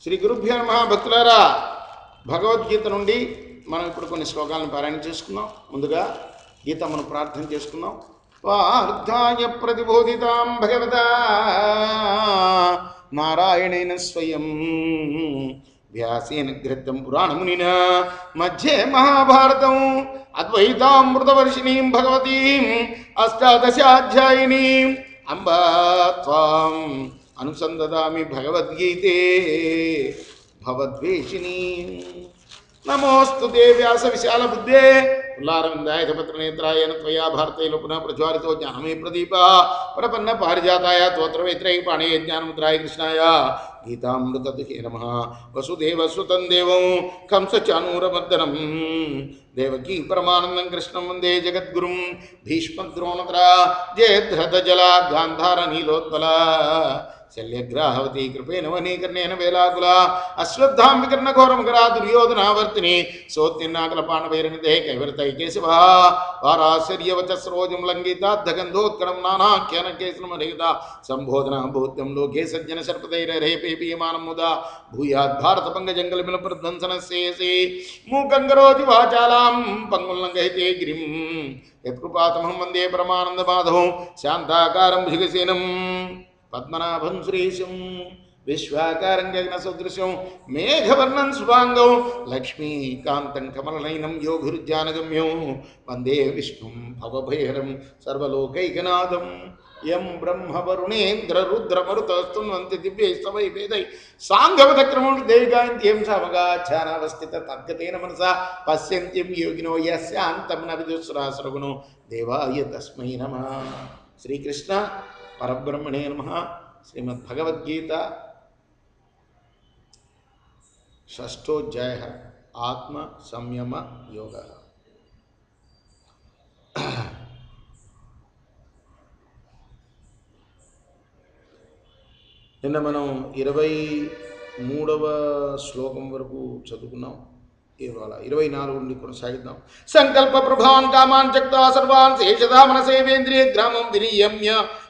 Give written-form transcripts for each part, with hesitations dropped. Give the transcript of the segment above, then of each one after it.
శ్రీ గురుభ్యో నమః. భక్తులారా, భగవద్గీత నుండి మనం ఇప్పుడు కొన్ని శ్లోకాలను పారాయణ చేసుకుందాం. ముందుగా గీత మనం ప్రార్థన చేసుకుందాం. వార్ధాయ ప్రతిబోధితాం భగవతా నారాయణేన స్వయం వ్యాసేన గ్రథం పురాణమునినా మధ్యే మహాభారతం అద్వైతామృతవర్షిణీం భగవతీం అష్టాదశాధ్యాయినీం అంబా త్వాం అనుసందదామి భగవద్గీతే భవద్వేషిణీ. నమోస్తు తే వ్యాస విశాల బుద్ధే పుల్లారవిందాయ పత్రనేత్రాయ త్వయా భారతైలో పునః ప్రజ్వాలితో జ్ఞానమే ప్రదీప ప్రపన్న పారిజాతాయ తోత్రవేత్రై పాణే జ్ఞానముద్రాయ కృష్ణాయ గీతామృతదుహే నమః. వసుదేవసుతం దేవం కంసచానూరమర్దనం దేవకీ పరమానందం కృష్ణం వందే జగద్గురుం భీష్మద్రోణతరా జయద్రథ జలా గాంధార నీలోత్పల శల్యగ్రాహవతి కృపేణ వనీకర్ణేన వేలాకుల అశ్వత్థాం వికర్ణఘోరమకరా దుర్యోధనావర్తిని సోత్నిన్నాకల పాండవైరమితే కైవర్తై కేశవ వారాశర్యవచ సరోజం లంఘితాద్ధగంధోత్కడం నానాఖ్యాన కేశనమలిత సంబోధన భూత్యం లోకే సజ్జన శర్పతైరేపే పీయమానం ముదా భూయాద్ భారత పంగజంగలమిల ప్రధ్వంసనస్యేసి మూకంగరోతి వాచాలాం పంగుల్లంఘయితే గిరిం యత్కృపాతమహం వందే పరమానంద మాధవం శాంతాకారం భుజగసేనం పద్మనాభం శ్రీశం విశ్వాకారం గగన సదృశం మేఘవర్ణం శుభాంగం లక్ష్మీకాంతం కమలనయనం యోగిరుజ్జానగమ్యం వందే విష్ణుం భవభయహరం సర్వలోకైకనాథం యం బ్రహ్మవరుణేంద్ర రుద్రమరుతస్తున్వంతి దివ్యైస్తవై వేదై సాంగవతక్రమం దేవికాంత్యం సమగాఛానావస్థిత తద్గతేన మనసా పశ్యంత్యం యోగినో యస్యాంతం న విదుస్రాసరగుణో దేవాయ తస్మై నమః. శ్రీకృష్ణ పరబ్రహ్మణే నమః. శ్రీమద్భగవద్గీత షష్ఠోధ్యాయ ఆత్మ సంయమ యోగ. నిన్న మనం 23వ శ్లోకం వరకు చదువుకున్నాం. ఇవాళ 24 నుండి కొనసాగిద్దాం. సంకల్ప ప్రభాన్ కామాన్ త్యక్త్వా సర్వాన్ శేషదా మనసేవేంద్రియ గ్రామం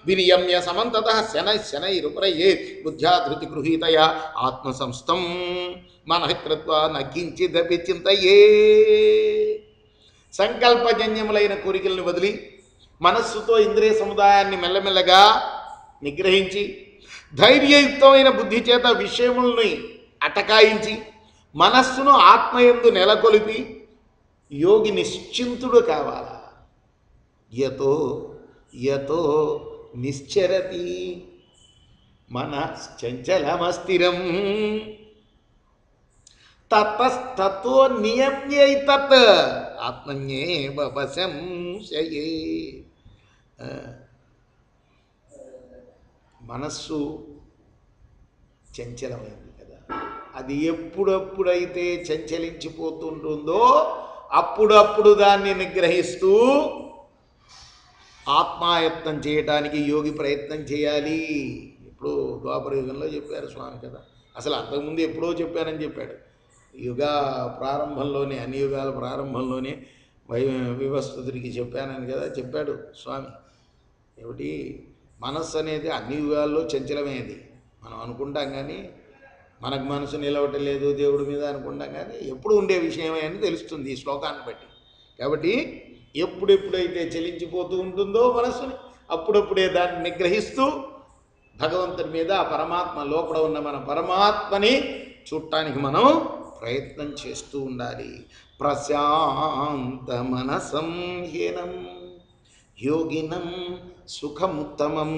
వినియమ్య సమంతతః శనైరుపరయే బుద్ధ్యా ధృతి గృహీతయా ఆత్మసంస్థం మనః కృత్వా న కించిదపి చింతయే. సంకల్పజన్యములైన కోరికలను వదిలి మనస్సుతో ఇంద్రియ సముదాయాన్ని మెల్లమెల్లగా నిగ్రహించి ధైర్యయుక్తమైన బుద్ధి చేత విషయముల్ని అటకాయించి మనస్సును ఆత్మయందు నెలకొలిపి యోగి నిశ్చింతుడు కావాలా. యతో యతో నిశ్చరతి మనశ్చంచలమస్థిరం తతస్తతో నియమ్యైతత్ ఆత్మన్యేవ వశంశయే. మనస్సు చంచలమైంది కదా, అది ఎప్పుడప్పుడైతే చంచలించిపోతుంటుందో అప్పుడప్పుడు దాన్ని నిగ్రహిస్తూ ఆత్మాయత్నం చేయటానికి యోగి ప్రయత్నం చేయాలి. ఇప్పుడు ద్వాపర యుగంలో చెప్పారు స్వామి కదా, అసలు అంతకుముందు ఎప్పుడో చెప్పారని చెప్పాడు. యుగ ప్రారంభంలోనే, అన్ని యుగాల ప్రారంభంలోనే వివస్వతుడికి చెప్పానని కదా చెప్పాడు స్వామి. ఏమిటి, మనస్సు అనేది అన్ని యుగాల్లో చంచలమేది. మనం అనుకుంటాం కానీ మనకు మనసు నిలవటలేదు దేవుడి మీద అనుకుంటాం, కానీ ఎప్పుడు ఉండే విషయమే అని తెలుస్తుంది ఈ శ్లోకాన్ని బట్టి. కాబట్టి ఎప్పుడెప్పుడైతే చలించిపోతూ ఉంటుందో మనస్సుని, అప్పుడప్పుడే దాన్ని నిగ్రహిస్తూ భగవంతుని మీద, ఆ పరమాత్మ లోపల ఉన్న మన పరమాత్మని చూడటానికి మనం ప్రయత్నం చేస్తూ ఉండాలి. ప్రశాంత మనసం హీనం యోగినం సుఖముత్తమం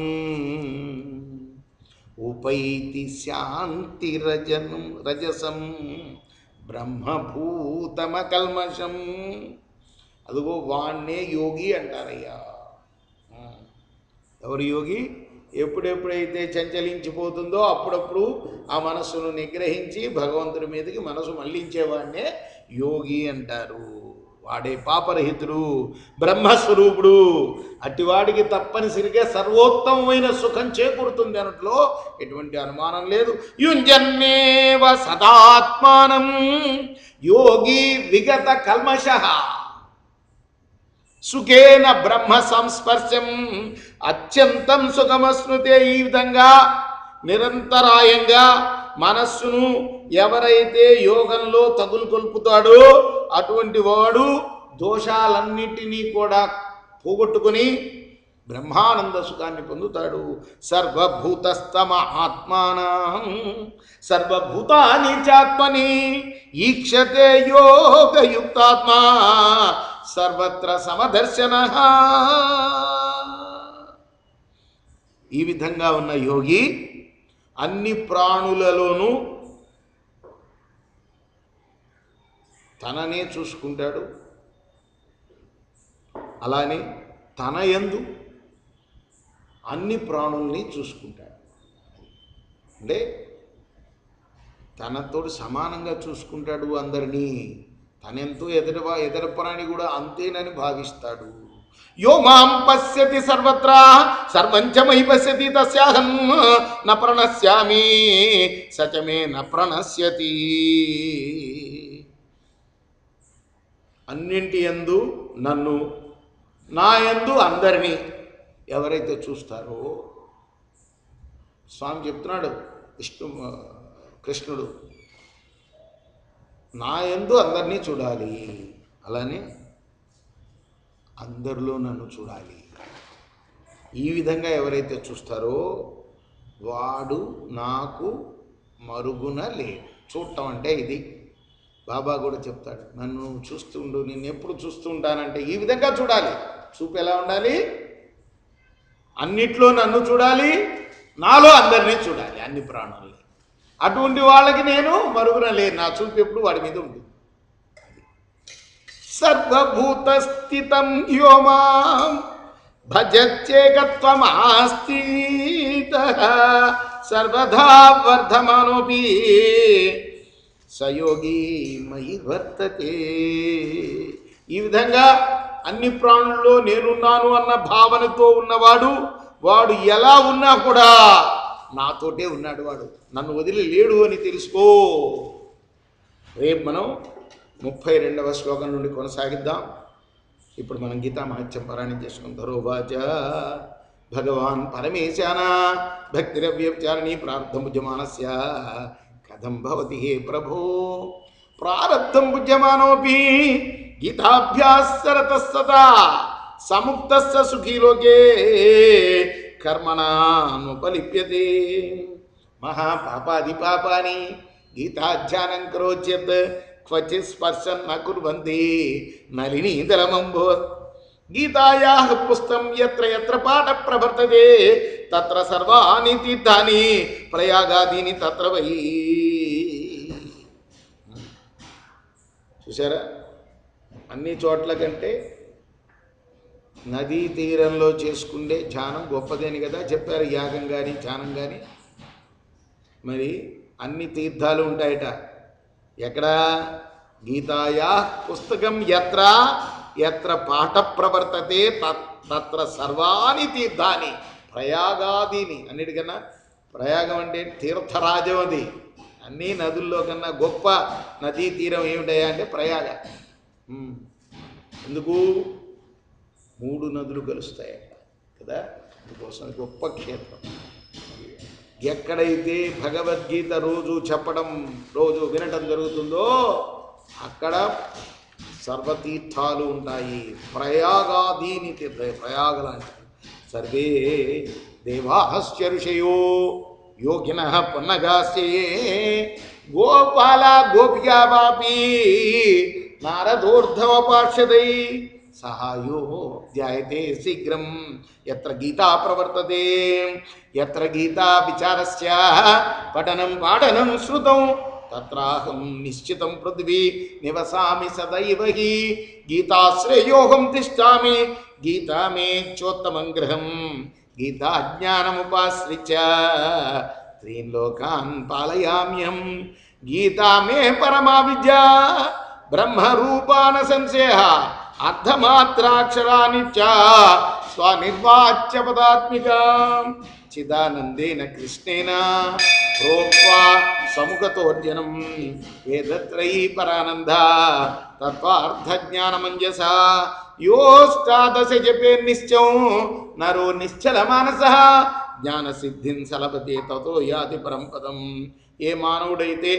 ఉపైతి శాంతి రజసం బ్రహ్మభూతమకల్మషం. అదిగో వాణ్ణే యోగి అంటారయ్యా. ఎవరు యోగి? ఎప్పుడెప్పుడైతే చంచలించిపోతుందో అప్పుడప్పుడు ఆ మనస్సును నిగ్రహించి భగవంతుడి మీదకి మనసు మళ్లించేవాడినే యోగి అంటారు. వాడే పాపరహితుడు, బ్రహ్మస్వరూపుడు. అట్టివాడికి తప్పనిసరిగా సర్వోత్తమమైన సుఖం చేకూరుతుంది అనట్లో ఎటువంటి అనుమానం లేదు. యుంజన్నేవ సదాత్మానం యోగి విగత కల్మషః సుఖేన బ్రహ్మ సంస్పర్శం అత్యంతం సుఖమస్నుతే. ఈ విధంగా నిరంతరాయంగా మనస్సును ఎవరైతే యోగంలో తగులుకొల్పుతాడో అటువంటి వాడు దోషాలన్నిటినీ కూడా పోగొట్టుకుని బ్రహ్మానంద సుఖాన్ని పొందుతాడు. సర్వభూతస్తమ ఆత్మానం సర్వభూతాని చాత్మని ఈక్షతే యోగయుక్తాత్మా సర్వత్ర సమదర్శన. ఈ విధంగా ఉన్న యోగి అన్ని ప్రాణులలోనూ తననే చూసుకుంటాడు. అలానే తన యందు అన్ని ప్రాణుల్ని చూసుకుంటాడు. అంటే తనతో సమానంగా చూసుకుంటాడు అందరినీ. తనెంతో ఎదర ప్రాణి కూడా అంతేనని భావిస్తాడు. యో మాం పశ్యతి సర్వత్రా సర్వంచమై పశ్యతి తస్యాహం న ప్రణశ్యామి సచమే న ప్రణశ్యతి. అన్నింటి యందు నన్ను, నా యందు అందరినీ ఎవరైతే చూస్తారో, స్వామి చెప్తున్నాడు కృష్ణుడు, నా యందు అందరినీ చూడాలి, అలానే అందరిలో నన్ను చూడాలి. ఈ విధంగా ఎవరైతే చూస్తారో వాడు నాకు మరుగున లేడు. చూడటం అంటే ఇది. బాబా కూడా చెప్తాడు, నన్ను చూస్తుండు, నేను ఎప్పుడు చూస్తూ ఉంటానంటే ఈ విధంగా చూడాలి. చూపు ఎలా ఉండాలి? అన్నిట్లో నన్ను చూడాలి, నాలో అందరినీ చూడాలి, అన్ని ప్రాణుల్ని. అటువంటి వాళ్ళకి నేను మరుగున లేను. నా చూపు ఎప్పుడు వాడి మీద ఉంటుంది. సర్వభూత స్థితం యో మాం భజత్యేకత్వమాస్థితః సర్వదా వర్ధమానోపి సయోగి మయి వర్తతే. ఈ విధంగా అన్ని ప్రాణుల్లో నేనున్నాను అన్న భావనతో ఉన్నవాడు, వాడు ఎలా ఉన్నా కూడా నాతోటే ఉన్నాడు, వాడు నన్ను వదిలి లేడు అని తెలుసుకో. రేపు మనం 32వ శ్లోకం నుండి కొనసాగిద్దాం. ఇప్పుడు మనం గీతా మహత్యం పారాయణం చేసుకుందాం. ధరోవాచ భగవాన్ పరమేశాన భక్తిరవ్యచారిణీ ప్రార్థం భుజమానస్య కథం భవతి హే ప్రభో ప్రారబ్ధం భుజ్యమానోపి గీతాభ్యాసరతస్తతా సముక్తస్స సుఖీ లోకే కర్మణానుపలిప్యతే. మహాపాపాది పాపాని గీతాధ్యానం కరోచ్యత్ క్వచిత్ స్పర్శన్ న కుర్వంతి నలినీదలమంబో. గీతాయాః పుస్తకం యత్ర యత్ర పాఠ ప్రవర్తతే తత్ర సర్వాణి తీర్థాని ప్రయాగాదీని తత్ర వై. చూసారా, అన్ని చోట్ల కంటే నదీ తీరంలో చేసుకుండే ధ్యానం గొప్పదేని కదా చెప్పారు. యాగం కానీ ధ్యానం కానీ. మరి అన్ని తీర్థాలు ఉంటాయట. ఎక్కడ? గీతాయా పుస్తకం యత్ర యత్ర పాఠ ప్రవర్తతే తత్ర సర్వాణి తీర్థాని ప్రయాగాదీని. అన్నిటికన్నా ప్రయాగం అంటే తీర్థరాజం. అది అన్ని నదుల్లో కన్నా గొప్ప నదీ తీరం ఏమిటయా అంటే ప్రయాగ. ఎందుకు? 3 నదులు కలుస్తాయట కదా, అందుకోసం గొప్ప క్షేత్రం. ఎక్కడైతే భగవద్గీత రోజు చెప్పడం, రోజు వినటం జరుగుతుందో అక్కడ సర్వతీర్థాలు ఉంటాయి. ప్రయాగాదీని తీర్థ, ప్రయాగ లాంటి. సర్వే దేవాశ్చ ఋషయో యోగినః పున్నగాశ్చయే గోపాల గోపికా వాపి నారదోర్ధవ పార్షదై సహాయో ధ్యాయతే శీఘ్రం యత్ర గీతా ప్రవర్తతే. యత్ర గీతా విచారస్య పఠనం పాఠనం శ్రుతం తత్రాహం నిశ్చితం పృథివీ నివసామి సదైవ హి. గీతాశ్రేయోహం తిష్టామి గీతా మే చోత్తమం గృహం. గీతా జ్ఞానముపాశ్రిత్య త్రీన్ లోకాన్ పాలయామ్యం. గీతా మే పరమా విద్యా బ్రహ్మరూపాన సంశయ అర్ధమాత్రాక్షరానిత్య స్వనిర్వాచ్య పదాత్మికా చిదానందేన కృష్ణేన ప్రోక్త్వా సముఖతోర్జనం వేదత్రయీ పరానంద తత్వార్థజ్ఞానమంజస యోష్టాదశ జపే నిశ్చయం నరో నిశ్చల మానస జ్ఞానసిద్ధిం సలభతే తతో యాతి పరం పదం. ఏ మానవుడైతే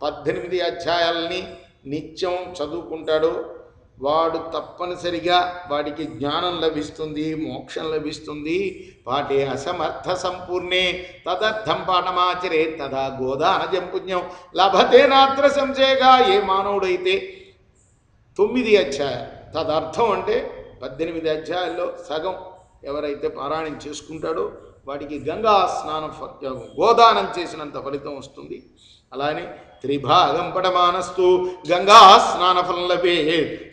18 అధ్యాయాలని నిత్యం చదువుకుంటాడో వాడు తప్పనిసరిగా వాడికి జ్ఞానం లభిస్తుంది, మోక్షం లభిస్తుంది. పాఠే అసమర్థ సంపూర్ణే తదర్థం పాఠమాచరే తదా గోదానజం పుణ్యం లభతే నాత్ర సంశయగా. ఏ మానవుడైతే 9 అధ్యాయాలు, తదర్థం అంటే 18 అధ్యాయాల్లో సగం ఎవరైతే పారాయణం చేసుకుంటాడో వాడికి గంగా స్నానం గోదానం చేసినంత ఫలితం వస్తుంది. అలానే త్రిభాగం పడమానస్తు గంగా స్నాన ఫలం లభే,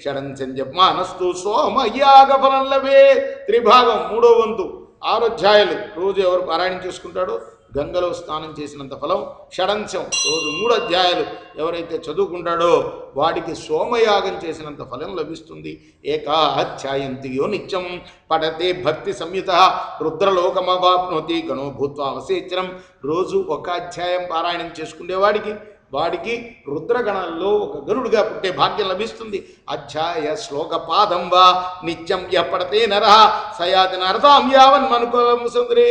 షడంచం జపమానస్తు సోమయాగ ఫలం లభే. త్రిభాగం 3వ వంతు 6 అధ్యాయాలు రోజు ఎవరు పారాయణం చేసుకుంటాడో గంగలో స్నానం చేసినంత ఫలం. షడంశం రోజు 3 అధ్యాయాలు ఎవరైతే చదువుకుంటాడో వాడికి సోమయాగం చేసినంత ఫలం లభిస్తుంది. ఏకాధ్యాయంతియో నిత్యం పఠతే భక్తి సంయుత రుద్రలోకమవాప్నోతి గణో భూత్వా అవసేచరం. రోజు ఒక అధ్యాయం పారాయణం చేసుకునేవాడికి వాడికి రుద్రగణంలో ఒక గరుడుగా పుట్టే భాగ్యం లభిస్తుంది. అధ్యాయ శ్లోక పాదం వా నిత్యం ఎప్పటితే నర సయాతి నరతాం యావన్ మనుకోలం సుందరే.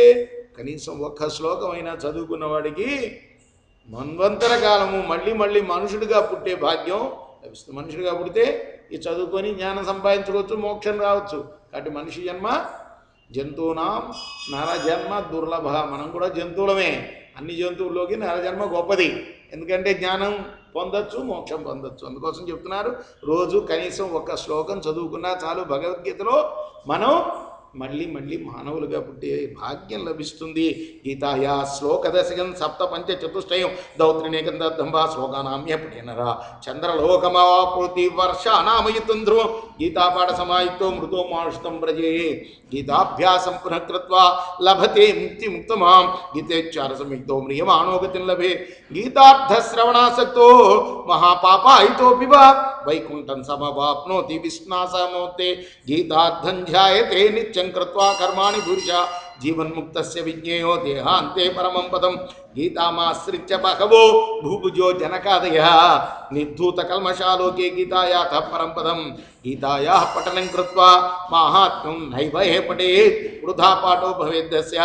కనీసం ఒక్క శ్లోకమైనా చదువుకున్న వాడికి మన్వంతర కాలము మళ్ళీ మళ్ళీ మనుషుడిగా పుట్టే భాగ్యం లభిస్తుంది. మనుషుడిగా పుడితే ఈ చదువుకొని జ్ఞానం సంపాదించుకోవచ్చు, మోక్షం రావచ్చు. కాబట్టి మనిషి జన్మ జంతువునాం నరజన్మ దుర్లభ. మనం కూడా జంతువులమే. అన్ని జంతువుల్లోకి నరజన్మ గొప్పది. ఎందుకంటే జ్ఞానం పొందొచ్చు, మోక్షం పొందొచ్చు. అందుకోసం చెప్తున్నారు రోజు కనీసం ఒక శ్లోకం చదువుకున్నా చాలు. భగవద్గీతలో మనం మళ్ళీ మళ్ళీ మానవులుగా పుట్టే భాగ్యం లభిస్తుంది. గీతాయా శ్లోకదశకం సప్త పంచ చతుష్టయం దౌత్రినేకందంబా శ్లోకానామ్య పుటేనరా చంద్రలోకమాప్రోతి వర్షానామయుతం ధ్రువం గీతాపాఠ సమాయుక్తో మృతో మానుషితం వ్రజే. గీతాభ్యాసం పునః కృత్వా లభతే ముక్తి ముక్తమాం గీతేచ్చార సంయుక్తో మ్రియమాణో గతిం లభే. గీతార్థశ్రవణాసక్తో మహాపాపాయితోపి వా వైకుంఠం సమవాప్నోతి విష్ణాసమోతే. గీతార్థం ధ్యాయతే నిత్యం కృత్వా కర్మాణి పురుష జీవన్ముక్తస్య విజ్ఞేయో దేహాంతే పరమం పదం. గీతామాశ్రిత్య బహవో భూభుజో జనకాదయ నిర్ధూత కల్మషాలోకే గీతాయాథ పరం పదం. గీతాయా పఠనం కృత్వా మాహాత్మ్యం నైవ హే పఠేత్ వృధా పాఠో భవేద్దస్య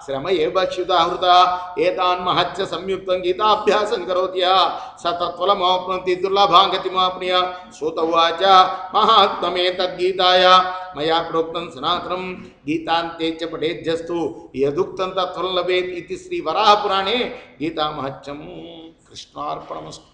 శ్రమ ఏవ చ్యుతాహృతా. ఏతాన్మహత్య సంయుక్తం గీతాభ్యాసం కరోత్య సతత్ఫలమాప్నోతి దుర్లభాం గతిమాప్నుయ. సూత ఉవాచ మహాత్మ్యమే తద్గీతాయ మయా ప్రోక్తం సనాతనం గీతాంతే చ పఠేద్యస్తు యదుక్తం తత్ఫలం లభేత్. ఇది శ్రీ వరాహపురాణే గీతామహత్యం. కృష్ణార్పణమస్తు.